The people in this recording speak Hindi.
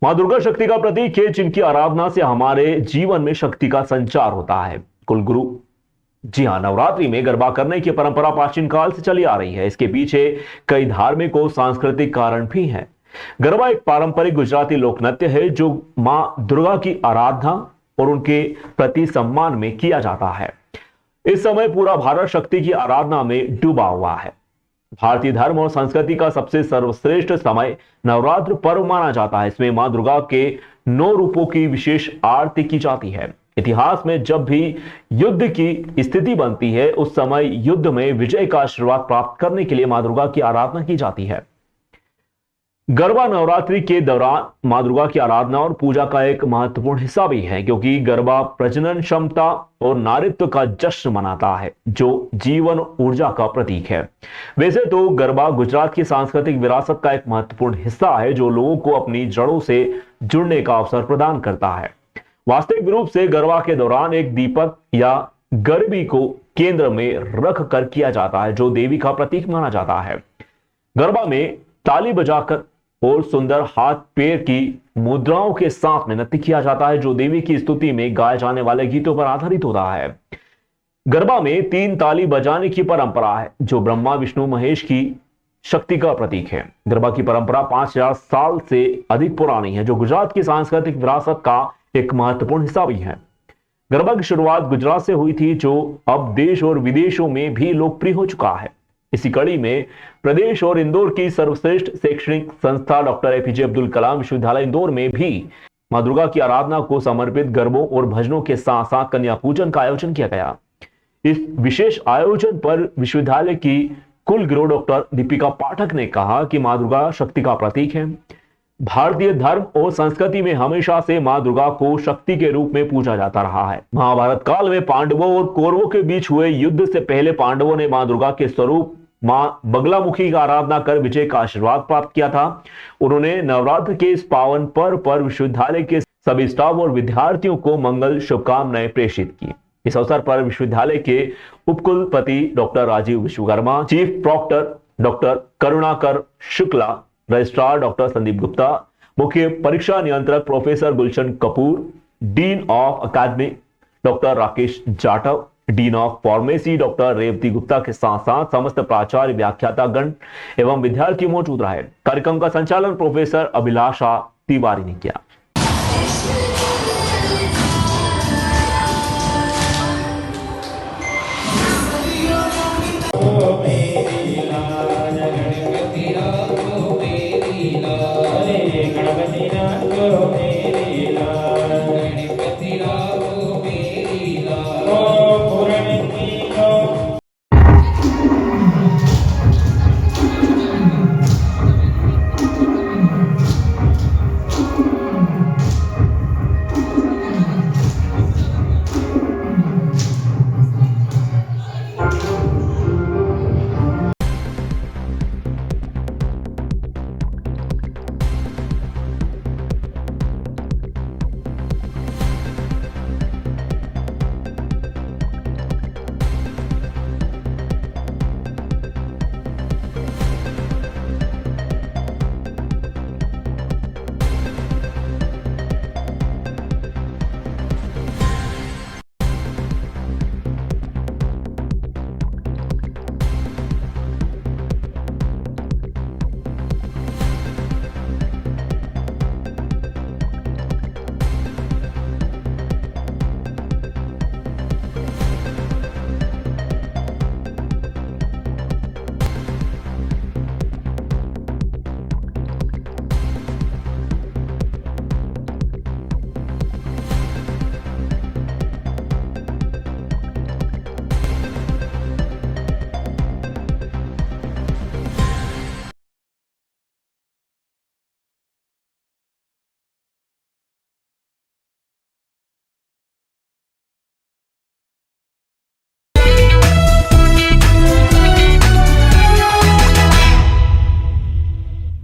मां दुर्गा शक्ति का प्रतीक है, जिनकी आराधना से हमारे जीवन में शक्ति का संचार होता है। कुलगुरु जी हाँ, नवरात्रि में गरबा करने की परंपरा प्राचीन काल से चली आ रही है। इसके पीछे कई धार्मिक और सांस्कृतिक कारण भी हैं। गरबा एक पारंपरिक गुजराती लोक नृत्य है जो मां दुर्गा की आराधना और उनके प्रति सम्मान में किया जाता है। इस समय पूरा भारत शक्ति की आराधना में डूबा हुआ है। भारतीय धर्म और संस्कृति का सबसे सर्वश्रेष्ठ समय नवरात्र पर्व माना जाता है। इसमें मां दुर्गा के 9 रूपों की विशेष आरती की जाती है। इतिहास में जब भी युद्ध की स्थिति बनती है, उस समय युद्ध में विजय का आशीर्वाद प्राप्त करने के लिए मां दुर्गा की आराधना की जाती है। गरबा नवरात्रि के दौरान मां दुर्गा की आराधना और पूजा का एक महत्वपूर्ण हिस्सा भी है, क्योंकि गरबा प्रजनन क्षमता और नारित्व का जश्न मनाता है, जो जीवन ऊर्जा का प्रतीक है। वैसे तो गरबा गुजरात की सांस्कृतिक विरासत का एक महत्वपूर्ण हिस्सा है, जो लोगों को अपनी जड़ों से जुड़ने का अवसर प्रदान करता है। वास्तविक रूप से गरबा के दौरान एक दीपक या गरबी को केंद्र में रख कर किया जाता है, जो देवी का प्रतीक माना जाता है। गरबा में ताली बजाकर और सुंदर हाथ पैर की मुद्राओं के साथ में नृत्य किया जाता है, जो देवी की स्तुति में गाए जाने वाले गीतों पर आधारित होता है। गरबा में 3 ताली बजाने की परंपरा है, जो ब्रह्मा विष्णु महेश की शक्ति का प्रतीक है। गरबा की परंपरा 5000 साल से अधिक पुरानी है, जो गुजरात की सांस्कृतिक विरासत का एक महत्वपूर्ण हिस्सा भी है। गरबा की शुरुआत गुजरात से हुई थी, जो अब देश और विदेशों में भी लोकप्रिय हो चुका है। इसी कड़ी में प्रदेश और इंदौर की सर्वश्रेष्ठ शैक्षणिक संस्था डॉक्टर एपीजे अब्दुल कलाम विश्वविद्यालय इंदौर में भी मां दुर्गा की आराधना को समर्पित गरबों और भजनों के साथ साथ कन्या पूजन का आयोजन किया गया। इस विशेष आयोजन पर विश्वविद्यालय की कुलगुरु डॉक्टर दीपिका पाठक ने कहा कि मां दुर्गा शक्ति का प्रतीक है। भारतीय धर्म और संस्कृति में हमेशा से मां दुर्गा को शक्ति के रूप में पूजा जाता रहा है। महाभारत काल में पांडवों और कौरवों के बीच हुए युद्ध से पहले पांडवों ने मां दुर्गा के स्वरूप मां बगलामुखी की आराधना कर विजय का आशीर्वाद प्राप्त किया था। उन्होंने नवरात्र के इस पावन पर्व पर विश्वविद्यालय के सभी स्टाफ और विद्यार्थियों को मंगल शुभकामनाएं प्रेषित की। इस अवसर पर विश्वविद्यालय के उपकुलपति doctor Rajiv Vishwakarma, chief proctor doctor Karunakar Shukla, registrar doctor Sandeep Gupta, मुख्य परीक्षा नियंत्रक professor Gulshan Kapoor, dean of academy doctor Rakesh Jatav, dean of pharmacy doctor Revati Gupta के साथ साथ समस्त प्राचार्य, व्याख्याता गण एवं विद्यार्थी मौजूद रहे। कार्यक्रम का संचालन प्रोफेसर अभिलाषा तिवारी ने किया।